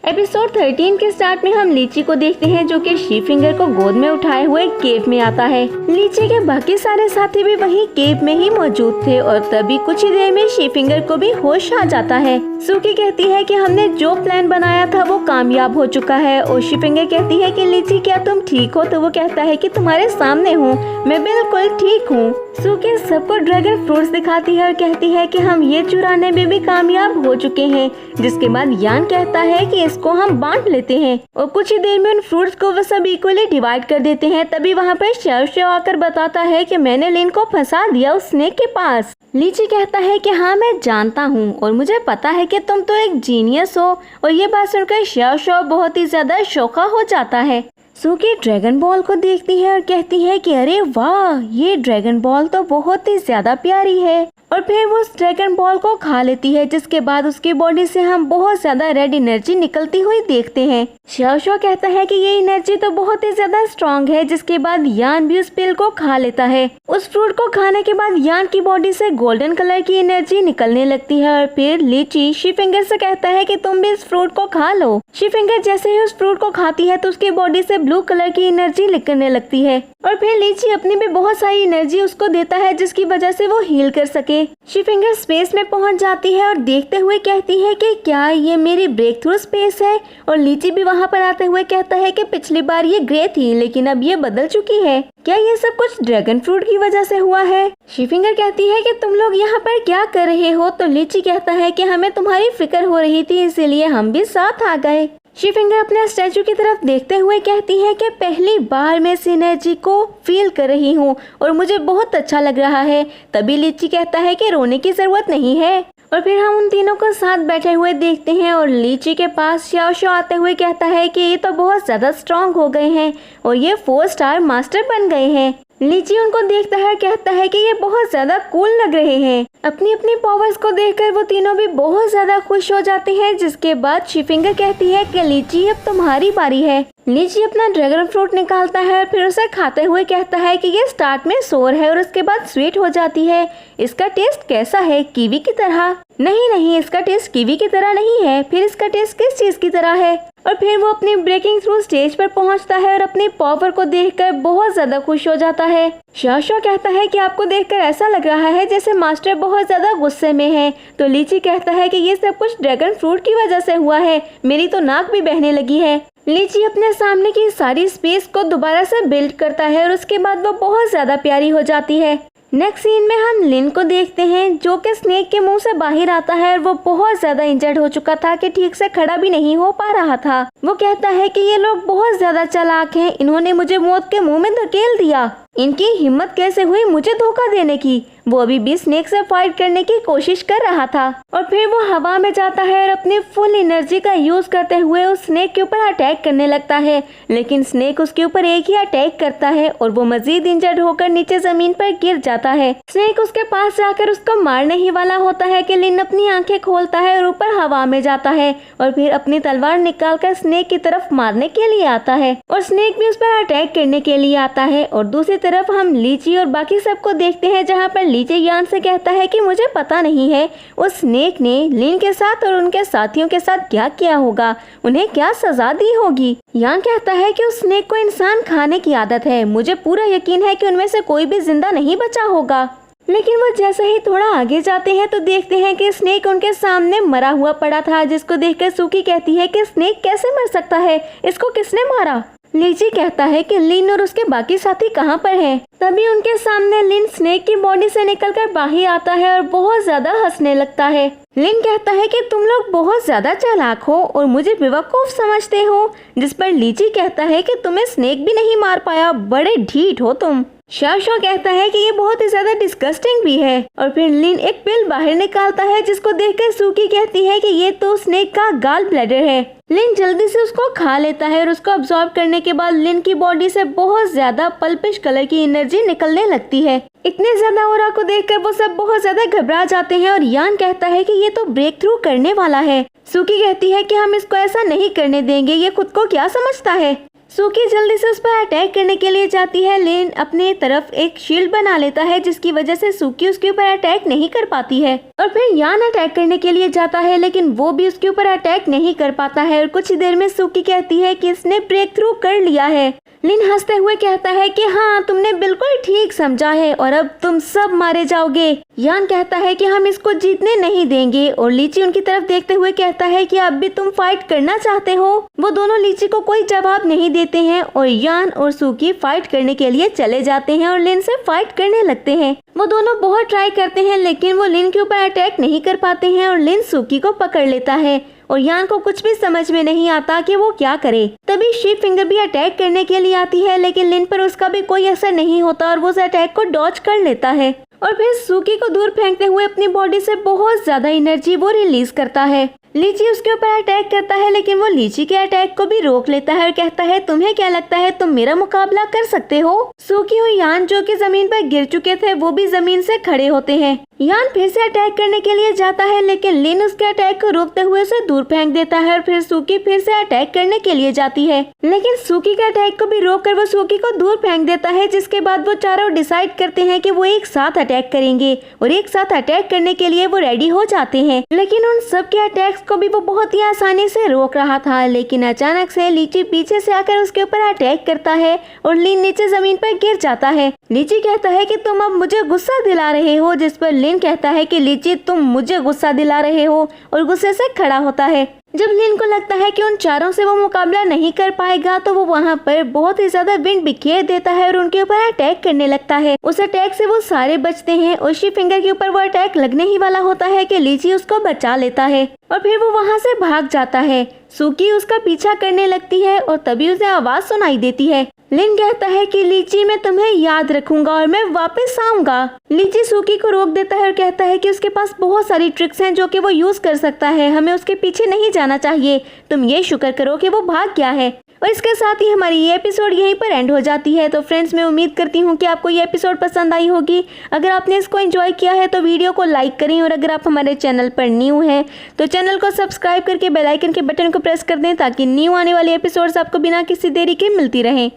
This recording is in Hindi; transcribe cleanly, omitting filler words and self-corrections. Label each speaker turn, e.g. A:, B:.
A: एपिसोड 13 के स्टार्ट में हम लीची को देखते हैं जो कि शी फिंगर को गोद में उठाए हुए केव में आता है। लीची के बाकी सारे साथी भी वहीं केव में ही मौजूद थे और तभी कुछ ही देर में शी फिंगर को भी होश आ जाता है। सूकी कहती है कि हमने जो प्लान बनाया था वो कामयाब हो चुका है और शी फिंगर कहती है कि लीची क्या तुम ठीक हो? तो वो कहता है कि तुम्हारे सामने हूँ, मैं बिल्कुल ठीक हूँ। सूकी सबको ड्रैगन फ्रूट्स दिखाती है और कहती है कि हम ये चुराने में भी कामयाब हो चुके हैं। जिसके बाद यान कहता है कि इसको हम बांट लेते हैं और कुछ ही देर में उन फ्रूट्स को वो सब इक्वली डिवाइड कर देते हैं। तभी वहाँ पर शेव आकर बताता है कि मैंने लिन को फंसा दिया उस स्नेक के पास। लीची कहता है कि हाँ मैं जानता हूँ और मुझे पता है कि तुम तो एक जीनियस हो। और ये बात सुनकर शेव बहुत ही ज्यादा शौका हो जाता है। सूकी ड्रैगन बॉल को देखती है और कहती है कि अरे वाह, ये ड्रैगन बॉल तो बहुत ही ज्यादा प्यारी है। और फिर वो उस ड्रैगन बॉल को खा लेती है जिसके बाद उसकी बॉडी से हम बहुत ज्यादा रेड एनर्जी निकलती हुई देखते हैं। शेव कहता है कि ये एनर्जी तो बहुत ही ज्यादा स्ट्रॉन्ग है। जिसके बाद यान भी उस पिल को खा लेता है। उस फ्रूट को खाने के बाद यान की बॉडी से गोल्डन कलर की एनर्जी निकलने लगती है और फिर लीची शी फिंगर से कहता है कि तुम भी इस फ्रूट को खा लो। शी फिंगर जैसे ही उस फ्रूट को खाती है तो उसकी बॉडी से ब्लू कलर की एनर्जी निकलने लगती है और फिर लीची अपनी भी बहुत सारी एनर्जी उसको देता है जिसकी वजह से वो हील कर सके। शी फिंगर स्पेस में पहुंच जाती है और देखते हुए कहती है कि क्या ये मेरी ब्रेक थ्रू स्पेस है? और लीची भी वहां पर आते हुए कहता है कि पिछली बार ये ग्रे थी लेकिन अब ये बदल चुकी है। क्या ये सब कुछ ड्रैगन फ्रूट की वजह से हुआ है? शी फिंगर कहती है कि तुम लोग यहाँ पर क्या कर रहे हो? तो लीची कहता है कि हमें तुम्हारी फिक्र हो रही थी इसीलिए हम भी साथ आ गए। शी फिंगर अपने स्टैचू की तरफ देखते हुए कहती है कि पहली बार मैं इस एनर्जी को फील कर रही हूँ और मुझे बहुत अच्छा लग रहा है। तभी लीची कहता है कि रोने की जरूरत नहीं है। और फिर हम उन तीनों को साथ बैठे हुए देखते हैं और लीची के पास शेव आते हुए कहता है कि ये तो बहुत ज्यादा स्ट्रांग हो गए हैं और ये 4 स्टार मास्टर बन गए हैं। लीची उनको देखता है, कहता है कि ये बहुत ज्यादा कूल लग रहे हैं। अपनी अपनी पावर्स को देखकर वो तीनों भी बहुत ज्यादा खुश हो जाते हैं। जिसके बाद शी फिंगर कहती है कि लीची अब तुम्हारी बारी है। लीची अपना ड्रैगन फ्रूट निकालता है और फिर उसे खाते हुए कहता है कि ये स्टार्ट में सोर है और उसके बाद स्वीट हो जाती है। इसका टेस्ट कैसा है? कीवी की तरह? नहीं, इसका टेस्ट कीवी की तरह नहीं है। फिर इसका टेस्ट किस चीज की तरह है? और फिर वो अपनी ब्रेकिंग थ्रू स्टेज पर पहुंचता है और अपनी पावर को देखकर बहुत ज्यादा खुश हो जाता है। शेव कहता है कि आपको देखकर ऐसा लग रहा है जैसे मास्टर बहुत ज्यादा गुस्से में है। तो लीची कहता है कि ये सब कुछ ड्रैगन फ्रूट की वजह से हुआ है, मेरी तो नाक भी बहने लगी है। लीची अपने सामने की सारी स्पेस को दोबारा से बिल्ड करता है और उसके बाद वो बहुत ज्यादा प्यारी हो जाती है। नेक्स्ट सीन में हम लिन को देखते हैं जो कि स्नेक के मुंह से बाहर आता है और वो बहुत ज्यादा इंजर्ड हो चुका था कि ठीक से खड़ा भी नहीं हो पा रहा था। वो कहता है कि ये लोग बहुत ज्यादा चालाक हैं, इन्होंने मुझे मौत के मुंह में धकेल दिया। इनकी हिम्मत कैसे हुई मुझे धोखा देने की? वो अभी भी स्नेक से फाइट करने की कोशिश कर रहा था। और फिर वो हवा में जाता है और अपनी फुल एनर्जी का यूज करते हुए उस स्नेक के ऊपर अटैक करने लगता है। लेकिन स्नेक उसके ऊपर एक ही अटैक करता है और वो मजीद इंजर्ड होकर नीचे जमीन पर गिर जाता है। स्नेक उसके पास जाकर उसको मारने ही वाला होता है कि लिन अपनी आंखें खोलता है और ऊपर हवा में जाता है और फिर अपनी तलवार निकालकर स्नेक की तरफ मारने के लिए आता है और स्नेक भी उस पर अटैक करने के लिए आता है। और दूसरी तरफ हम लीची और बाकी सबको देखते हैं जहाँ पर लीची यान से कहता है कि मुझे पता नहीं है उस स्नेक ने लिन के साथ और उनके साथियों के साथ क्या किया होगा, उन्हें क्या सजा दी होगी। यान कहता है कि उस स्नेक को इंसान खाने की आदत है, मुझे पूरा यकीन है कि उनमें से कोई भी जिंदा नहीं बचा होगा। लेकिन वो जैसे ही थोड़ा आगे जाते हैं तो देखते हैं कि स्नेक उनके सामने मरा हुआ पड़ा था। जिसको देखकर सूकी कहती है कि स्नेक कैसे मर सकता है, इसको किसने मारा? लीची कहता है कि लिन और उसके बाकी साथी कहाँ पर हैं। तभी उनके सामने लिन स्नेक की बॉडी से निकलकर बाहर आता है और बहुत ज्यादा हंसने लगता है। लिन कहता है कि तुम लोग बहुत ज्यादा चालाक हो और मुझे बेवकूफ समझते हो। जिस पर लीची कहता है कि तुम्हें स्नेक भी नहीं मार पाया, बड़े ढीठ हो तुम। शेव कहता है कि ये बहुत ही ज्यादा डिस्गस्टिंग भी है। और फिर लिन एक पिल बाहर निकालता है जिसको देखकर सूकी कहती है कि ये तो स्नेक का गाल ब्लैडर है। लिन जल्दी से उसको खा लेता है और उसको अब्सॉर्ब करने के बाद लिन की बॉडी से बहुत ज्यादा पल्पिश कलर की एनर्जी निकलने लगती है। इतने ज्यादा ऑरा को देखकर वो सब बहुत ज्यादा घबरा जाते हैं और यान कहता है कि ये तो ब्रेक थ्रू करने वाला है। सूकी कहती है कि हम इसको ऐसा नहीं करने देंगे, ये खुद को क्या समझता है। सूकी जल्दी से उस पर अटैक करने के लिए जाती है। लिन अपने तरफ एक शील्ड बना लेता है जिसकी वजह से सूकी उसके ऊपर अटैक नहीं कर पाती है। और फिर यान अटैक करने के लिए जाता है लेकिन वो भी उसके ऊपर अटैक नहीं कर पाता है। और कुछ ही देर में सूकी कहती है कि इसने ब्रेक थ्रू कर लिया है। लिन हंसते हुए कहता है कि हाँ, तुमने बिल्कुल ठीक समझा है और अब तुम सब मारे जाओगे। यान कहता है कि हम इसको जीतने नहीं देंगे। और लीची उनकी तरफ देखते हुए कहता है कि अब भी तुम फाइट करना चाहते हो। वो दोनों लीची को कोई जवाब नहीं देते हैं और यान और सूकी फाइट करने के लिए चले जाते हैं और लिन से फाइट करने लगते हैं। वो दोनों बहुत ट्राई करते हैं लेकिन वो लिन के ऊपर अटैक नहीं कर पाते हैं और लिन सूकी को पकड़ लेता है। और यान को कुछ भी समझ में नहीं आता कि वो क्या करे। तभी शीप फिंगर भी अटैक करने के लिए आती है लेकिन लिन पर उसका भी कोई असर नहीं होता और वो उस अटैक को डॉज कर लेता है। और फिर सूकी को दूर फेंकते हुए अपनी बॉडी से बहुत ज्यादा एनर्जी वो रिलीज करता है। लीची उसके ऊपर अटैक करता है लेकिन वो लीची के अटैक को भी रोक लेता है और कहता है तुम्हें क्या लगता है तुम मेरा मुकाबला कर सकते हो। सूकी और यान जो कि जमीन पर गिर चुके थे वो भी जमीन से खड़े होते हैं। यान फिर से अटैक करने के लिए जाता है लेकिन लिन उसके अटैक को रोकते हुए उसे दूर फेंक देता है। और फिर सूकी फिर से अटैक करने के लिए जाती है लेकिन सूकी के अटैक को भी रोककर वो सूकी को दूर फेंक देता है। जिसके बाद वो चारों डिसाइड करते हैं कि वो एक साथ अटैक करेंगे और एक साथ अटैक करने के लिए वो रेडी हो जाते हैं। लेकिन उन सब के अटैक्स को भी वो बहुत ही आसानी से रोक रहा था लेकिन अचानक से लीची पीछे से आकर उसके ऊपर अटैक करता है और लिन नीचे जमीन पर गिर जाता है। लीची कहता है कि तुम अब मुझे गुस्सा दिला रहे हो। जिस पर लिन कहता है कि लीची तुम मुझे गुस्सा दिला रहे हो और गुस्से से खड़ा होता है। जब लिन को लगता है कि उन चारों से वो मुकाबला नहीं कर पाएगा तो वो वहाँ पर बहुत ही ज्यादा विंड बिखेर देता है और उनके ऊपर अटैक करने लगता है। उस अटैक से वो सारे बचते हैं और शीप फिंगर के ऊपर वो अटैक लगने ही वाला होता है कि लीची उसको बचा लेता है और फिर वो वहाँ से भाग जाता है। सूकी उसका पीछा करने लगती है और तभी उसे आवाज सुनाई देती है। लिन कहता है कि लीची मैं तुम्हें याद रखूंगा और मैं वापस आऊंगा। लीची सूकी को रोक देता है और कहता है कि उसके पास बहुत सारी ट्रिक्स हैं जो कि वो यूज कर सकता है, हमें उसके पीछे नहीं जाना चाहिए। तुम ये शुक्र करो कि वो भाग गया है। और इसके साथ ही हमारी ये एपिसोड यहीं पर एंड हो जाती है। तो फ्रेंड्स, मैं उम्मीद करती हूँ कि आपको ये एपिसोड पसंद आई होगी। अगर आपने इसको एंजॉय किया है तो वीडियो को लाइक करें और अगर आप हमारे चैनल पर न्यू हैं तो चैनल को सब्सक्राइब करके बेल आइकन के बटन को प्रेस कर दें ताकि न्यू आने वाले एपिसोड्स आपको बिना किसी देरी के मिलती रहें।